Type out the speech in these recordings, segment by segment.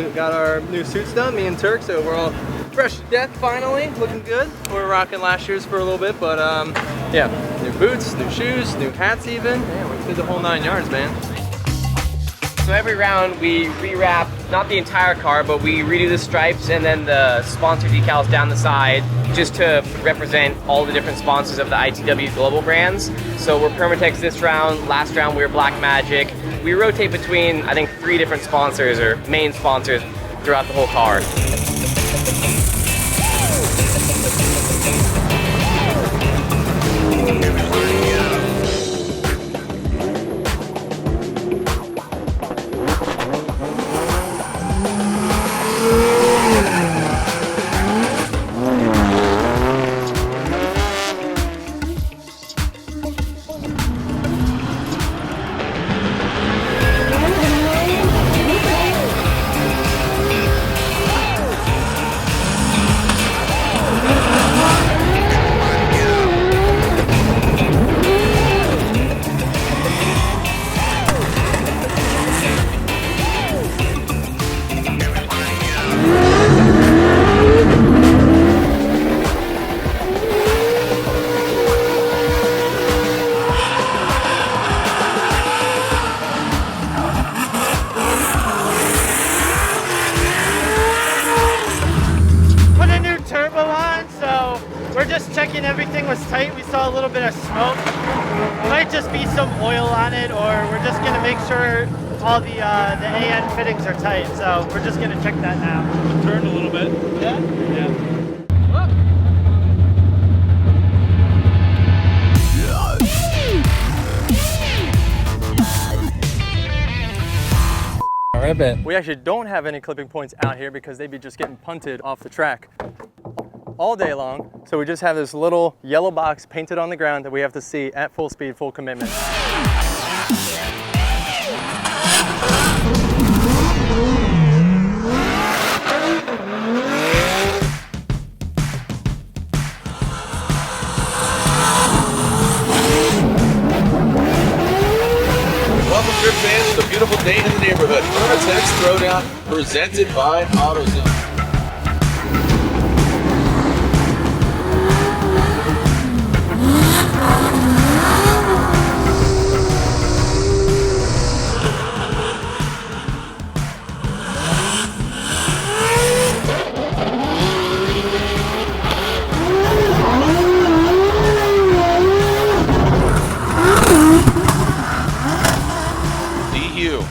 So we got our new suits done, me and Tuerck, so we're all fresh to death finally, looking good. We were rocking last year's for a little bit, but yeah, new boots, new shoes, new hats even. Man, we did the whole 9 yards, man. So every round we rewrap, not the entire car, but we redo the stripes and then the sponsor decals down the side just to represent all the different sponsors of the ITW global brands. So we're Permatex this round, last round we were Black Magic. We rotate between, I think, 3 different sponsors or main sponsors throughout the whole car. We're just checking everything was tight. We saw a little bit of smoke. Might just be some oil on it, or we're just gonna make sure all the AN fittings are tight. So we're just gonna check that now. Turned a little bit. Yeah? Yeah. We actually don't have any clipping points out here because they'd be just getting punted off the track all day long. So we just have this little yellow box painted on the ground that we have to see at full speed, full commitment. Welcome, Trip fans, to a beautiful day in the neighborhood. Permatex Throwdown presented by AutoZone.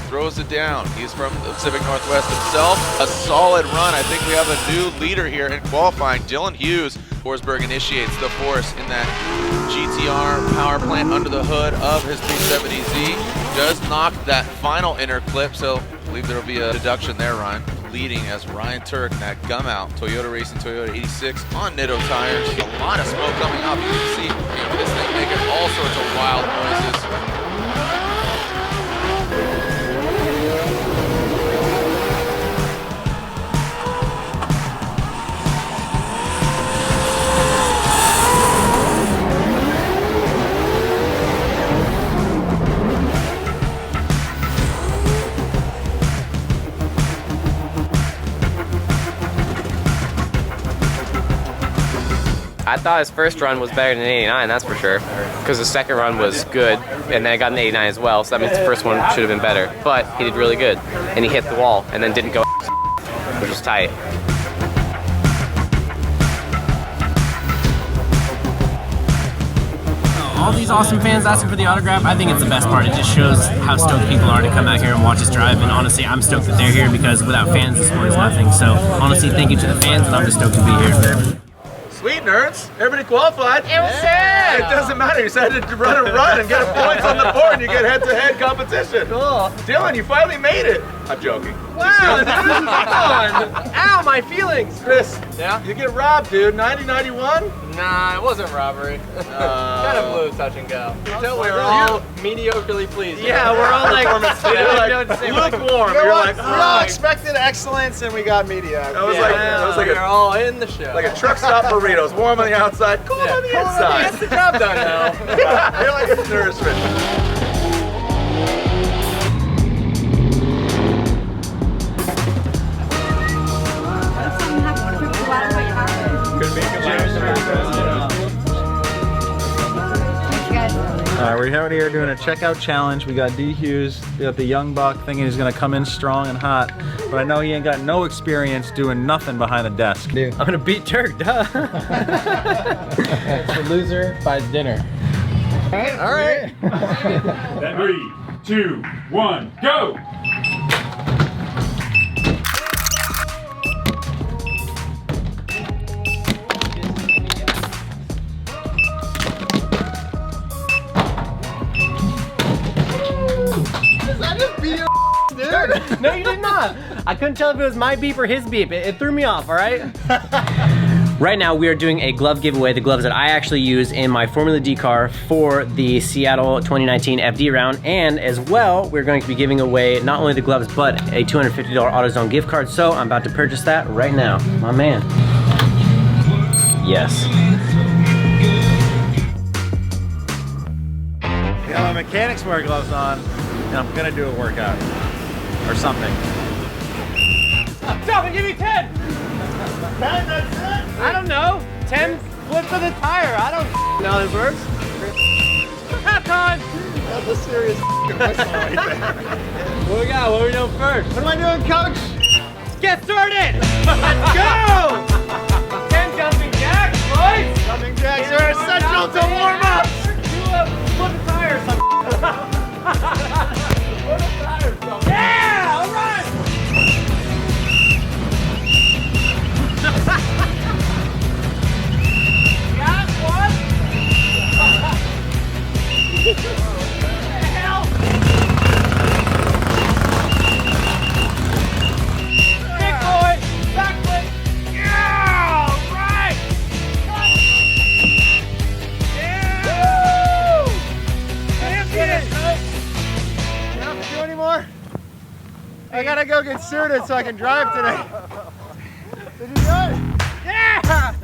Throws it down. He's from the Pacific Northwest himself. A solid run. I think we have a new leader here in qualifying. Dylan Hughes. Forsberg initiates the force in that GTR power plant under the hood of his 370Z. Does knock that final inner clip, so I believe there will be a deduction there, Ryan. Leading as Ryan Tuerck in that Gumout Toyota Racing Toyota 86 on Nitto tires. A lot of smoke coming up. You can see this thing making all sorts of wild noises. I thought his first run was better than 89, that's for sure. Because the second run was good, and then I got an 89 as well, so that means the first one should have been better. But he did really good, and he hit the wall, and then didn't go, which was tight. All these awesome fans asking for the autograph, I think it's the best part. It just shows how stoked people are to come out here and watch us drive. And honestly, I'm stoked that they're here because without fans, the sport is nothing. So honestly, thank you to the fans, and I'm just stoked to be here. Sweet, nerds. Everybody qualified. It was sad. It doesn't matter. You decided to run a run and get points on the board and you get head-to-head competition. Cool. Dylan, you finally made it. I'm joking. Wow, dude, come on. Ow, my feelings. Chris, Yeah? you get robbed, dude. 90-91? Nah, it wasn't robbery. Kind of blew touch and go. We're all mediocrely pleased. Yeah, we're all like, lukewarm. We all expected excellence and we got mediocre. That was like we're all in the show. a truck stop burritos. Warm on the outside, cool on the inside. Gets the job done though. You're like a nourishment. Alright, we're out here doing a checkout challenge. We got D Hughes, we got the young buck thinking he's gonna come in strong and hot, but I know he ain't got no experience doing nothing behind the desk. I'm gonna beat Tuerck, duh. The loser buys dinner. All right. 3, 2, 1, go! No, you did not. I couldn't tell if it was my beep or his beep. It threw me off, all right? Right now, we are doing a glove giveaway, the gloves that I actually use in my Formula D car for the Seattle 2019 FD round. And as well, we're going to be giving away not only the gloves, but a $250 AutoZone gift card. So I'm about to purchase that right now. My man. Yes. I got my mechanics wear gloves on, and I'm gonna do a workout. Or something. Stop and give me 10! 10, that's it? I don't know. 10 flips of the tire. I don't know how this works. Half time! That's a serious whistle right there. What we got? What are we doing first? What am I doing, coach? Get started! Let's go! 10 jumping jacks, boys! Jumping jacks are essential to warm up. Do a flip a tire or something. Flip a tire or something. Yeah! All right! Got one? What the hell? Big boy! Backflip! Yeah! All right! Yeah! Woo! Champion! You don't have to do anymore? I gotta go get suited so I can drive today. Did you do it? Yeah!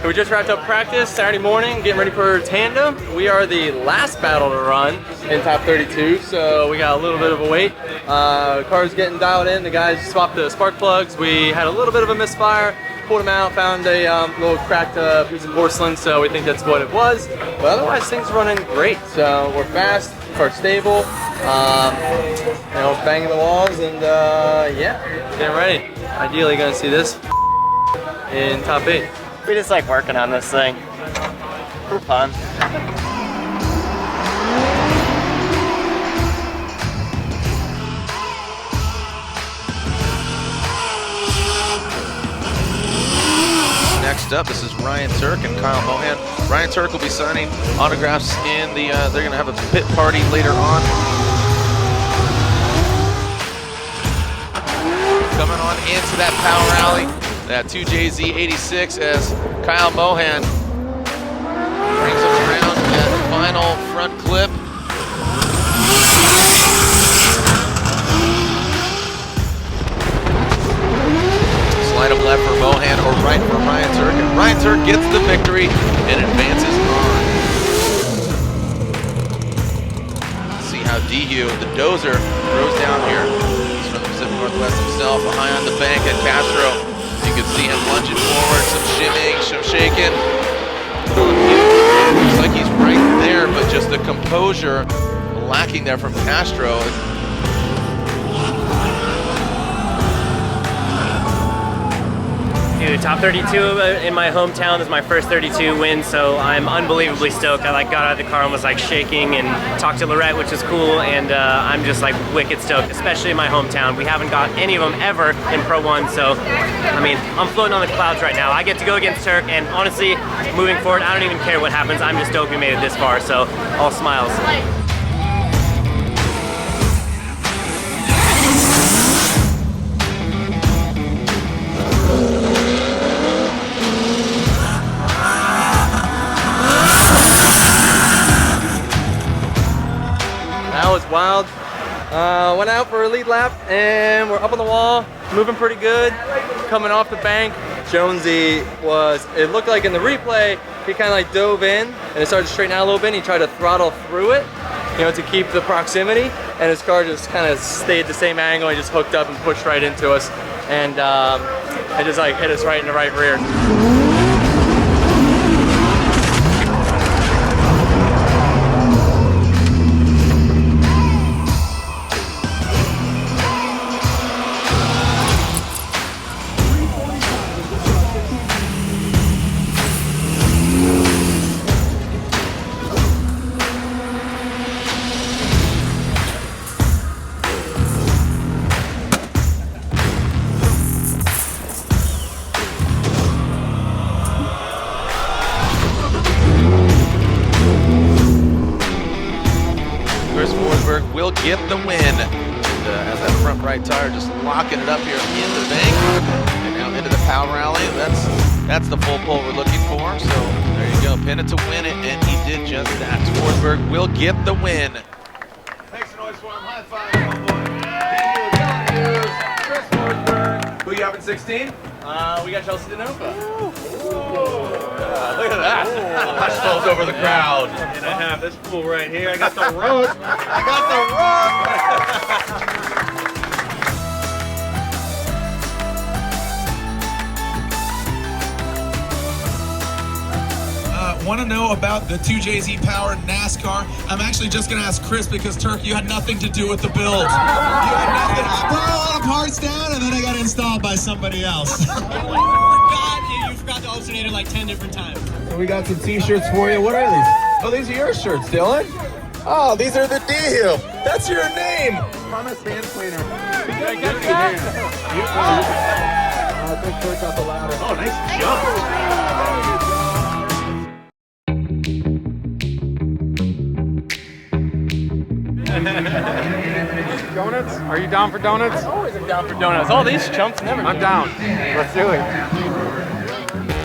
We just wrapped up practice Saturday morning, getting ready for tandem. We are the last battle to run in top 32, so we got a little bit of a wait. Car's getting dialed in. The guys swapped the spark plugs. We had a little bit of a misfire, pulled them out, found a little cracked piece of porcelain, so we think that's what it was. But otherwise, things are running great. So we're fast, car's stable, you know, banging the walls, and yeah, getting ready. Ideally, gonna see this in top 8. We just like working on this thing for fun. Next up, this is Ryan Tuerck and Kyle Mohan. Ryan Tuerck will be signing autographs in the, they're gonna have a pit party later on. Coming on into that power rally, that 2JZ86 as Kyle Mohan brings him around that final front clip. Slide him left for Mohan or right for Ryan Tuerck, and Ryan Tuerck gets the victory and advances on. See how Dihu, the dozer, throws down here. He's from the Pacific Northwest himself, high on the bank at Castro. You can see him lunging forward, some shimming, some shaking. Looks like he's right there, but just the composure lacking there from Castro. Dude, top 32 in my hometown is my first 32 win, so I'm unbelievably stoked. I got out of the car and was like shaking and talked to Lorette, which is cool, and I'm just like wicked stoked, especially in my hometown. We haven't got any of them ever in Pro 1, so I mean, I'm floating on the clouds right now. I get to go against Tuerck, and honestly, moving forward, I don't even care what happens. I'm just stoked we made it this far, so all smiles. That was wild. Went out for a lead lap and we're up on the wall, moving pretty good. Coming off the bank, Jonesy it looked like in the replay, he kind of like dove in and it started to straighten out a little bit and he tried to throttle through it, you know, to keep the proximity, and his car just kind of stayed the same angle. He just hooked up and pushed right into us, and it just like hit us right in the right rear. Chris Forsberg will get the win. As that front right tire just locking it up here in the bank. And now into the power rally. That's the full pull we're looking for. So there you go. Pin it to win it, and he did just that. Forsberg will get the win. Make some noise for him. High five, homeboy. Hughes, Chris Forsberg. Who you have in 16? We got Chelsea DeNova. Look at that. Hush falls over the crowd. And I have this fool right here. I got the road. I got the road. Want to know about the 2JZ Power NASCAR? I'm actually just going to ask Chris because, Tuerck, you had nothing to do with the build. You had nothing. I brought a lot of parts down and then I got installed by somebody else. You forgot the alternator like 10 different times. So we got some t-shirts for you. What are these? Oh, these are your shirts, Dylan. Oh, these are the D-Hill. That's your name. Promise hand cleaner. I think Tuerck got the ladder. Oh, nice jump. Donuts? Are you down for donuts? Always down for donuts. All these chumps never. I'm down. Let's do it.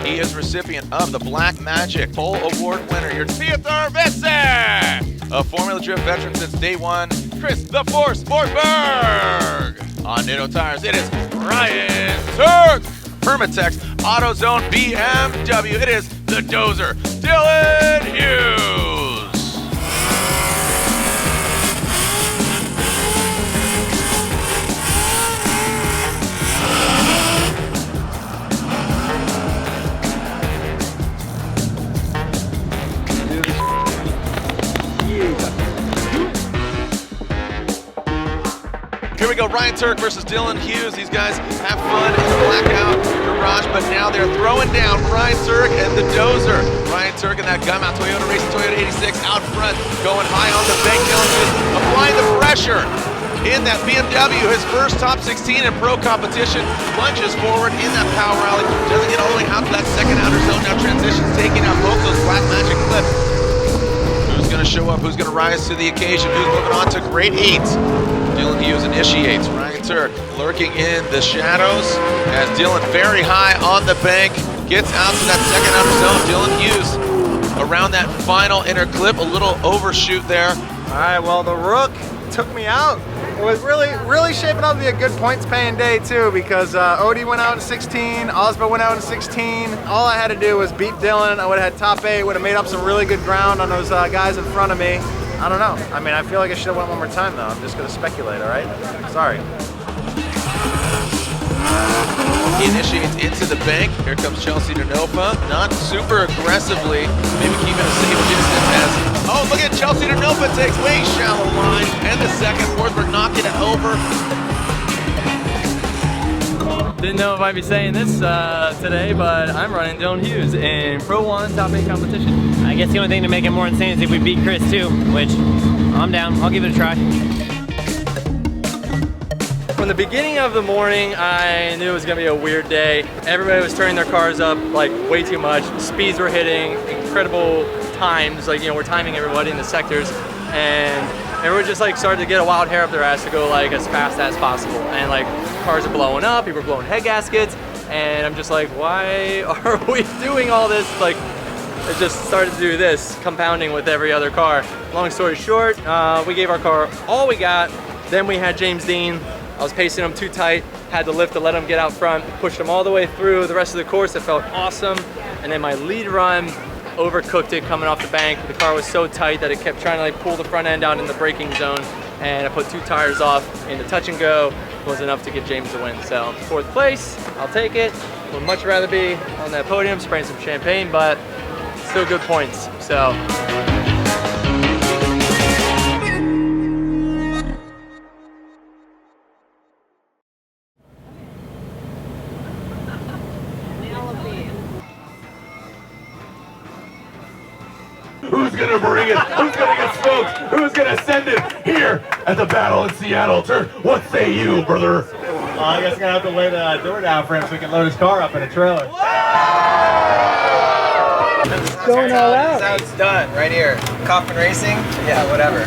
He is recipient of the Black Magic Pole Award winner, your Theodore Visser! A Formula Drift veteran since day one, Chris the Force Forsberg! On Nitto Tires, it is Ryan Tuerck! Permatex AutoZone BMW, it is the Dozer, Dylan Hughes! Here we go, Ryan Tuerck versus Dylan Hughes. These guys have fun in the Blackout garage, but now they're throwing down Ryan Tuerck and the Dozer. Ryan Tuerck and that Gumout Toyota racing Toyota 86 out front, going high on the bank. Dylan Hughes applying the pressure in that BMW. His first top 16 in pro competition, plunges forward in that power rally, doesn't get all the way out to that second outer zone. Now transitions, taking out both those Black Magic clips. Who's going to show up? Who's going to rise to the occasion? Who's moving on to grade 8? Dylan Hughes initiates. Ryan Tuerck lurking in the shadows as Dylan very high on the bank gets out to that second outer zone. Dylan Hughes around that final inner clip, a little overshoot there. All right, well, the Rook took me out. It was really shaping up to be a good points paying day too, because Odie went out in 16, Osbo went out in 16. All I had to do was beat Dylan. I would have had top 8, would have made up some really good ground on those guys in front of me. I don't know. I mean, I feel like I should have went one more time though. I'm just gonna speculate, all right? Sorry. He initiates into the bank. Here comes Chelsea DeNova. Not super aggressively, maybe keeping a safe distance as, oh, look at Chelsea DeNova takes way shallow line. And the second, Forsberg knocking it over. Didn't know if I'd be saying this today, but I'm running Dylan Hughes in Pro 1 top 8 competition. I guess the only thing to make it more insane is if we beat Chris too, which I'm down. I'll give it a try. From the beginning of the morning, I knew it was gonna be a weird day. Everybody was turning their cars up like way too much. Speeds were hitting incredible times. Like, you know, we're timing everybody in the sectors, and everyone just like started to get a wild hair up their ass to go like as fast as possible. And like cars are blowing up, people are blowing head gaskets, and I'm just like, why are we doing all this? Like, it just started to do this, compounding with every other car. Long story short, we gave our car all we got. Then we had James Dean. I was pacing him too tight. had the lift to let him get out front, pushed him all the way through the rest of the course. It felt awesome. And then my lead run, overcooked it coming off the bank. The car was so tight that it kept trying to like pull the front end out in the braking zone. And I put 2 tires off in the touch and go. Was enough to get James the win. So 4th place, I'll take it. Would much rather be on that podium, spraying some champagne, but still good points. So. Who's gonna bring it? Who's gonna get smoked? Who's gonna send it here at the battle in Seattle? Turk, what say you, brother? I guess I'm gonna have to lay the door down for him so we can load his car up in a trailer. Going all out. That's how it's done, right here. Coffin Racing? Yeah, whatever.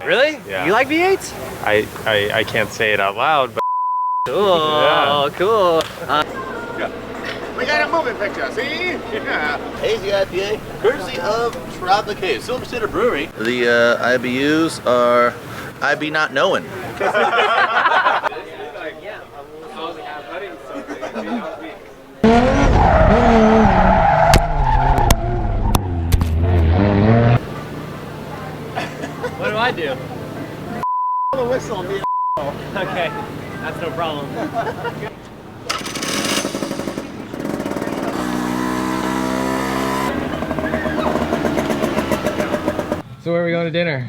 Really? Yeah. You like V8s? I can't say it out loud, but Cool, Yeah. cool. We got a moving picture, see? Yeah. Hazy IPA, courtesy of Tropicade, Silver City Brewery. The IBUs are IB not knowing. What do I do? The whistle, me. Okay, that's no problem. So where are we going to dinner?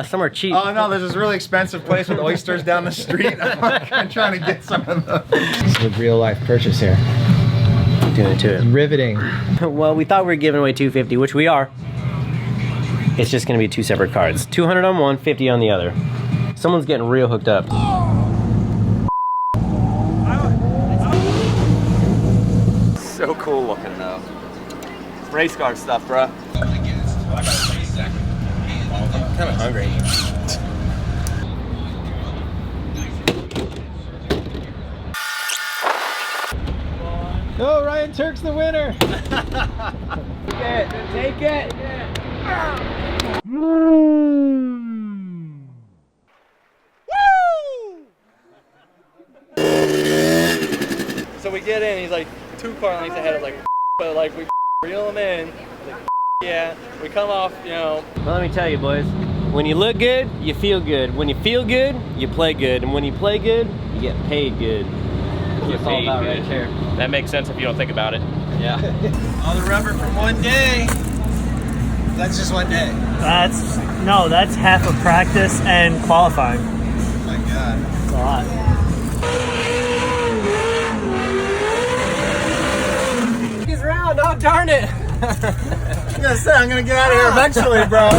Somewhere cheap. Oh no, there's this really expensive place with oysters down the street. I'm trying to get some of those. This is a real life purchase here. Doing it to it. Riveting. Well, we thought we were giving away 250, which we are. It's just gonna be 2 separate cards. 200 on one, 50 on the other. Someone's getting real hooked up. So cool looking though. Race car stuff, bruh. I'm kind of hungry. Oh, Ryan Tuerck's the winner. Take it. So we get in, he's like 2 car lengths ahead of like, but like we reel him in, like, yeah, we come off, you know. Well, let me tell you, boys. When you look good, you feel good. When you feel good, you play good. And when you play good, you get paid good. It's all about right here. That makes sense if you don't think about it. Yeah. All the rubber from one day. That's just one day. That's half of practice and qualifying. Oh my God. It's a lot. He's around, oh darn it. I'm gonna say I'm gonna get out of here eventually, bro.